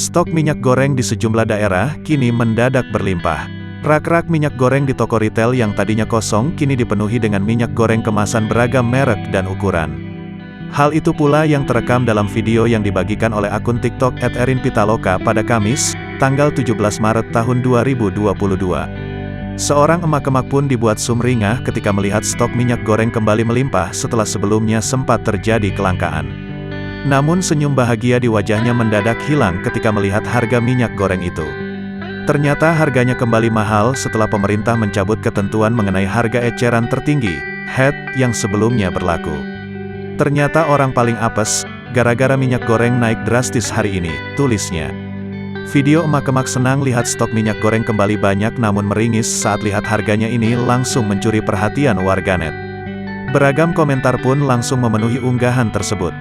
Stok minyak goreng di sejumlah daerah kini mendadak berlimpah. Rak-rak minyak goreng di toko retail yang tadinya kosong kini dipenuhi dengan minyak goreng kemasan beragam merek dan ukuran. Hal itu pula yang terekam dalam video yang dibagikan oleh akun TikTok @erinpitaloka pada Kamis, tanggal 17 Maret tahun 2022. Seorang emak-emak pun dibuat sumringah ketika melihat stok minyak goreng kembali melimpah setelah sebelumnya sempat terjadi kelangkaan. Namun senyum bahagia di wajahnya mendadak hilang ketika melihat harga minyak goreng itu. Ternyata harganya kembali mahal setelah pemerintah mencabut ketentuan mengenai harga eceran tertinggi, (HET) yang sebelumnya berlaku. Ternyata orang paling apes, gara-gara minyak goreng naik drastis hari ini, tulisnya. Video emak-emak senang lihat stok minyak goreng kembali banyak namun meringis saat lihat harganya ini langsung mencuri perhatian warganet. Beragam komentar pun langsung memenuhi unggahan tersebut.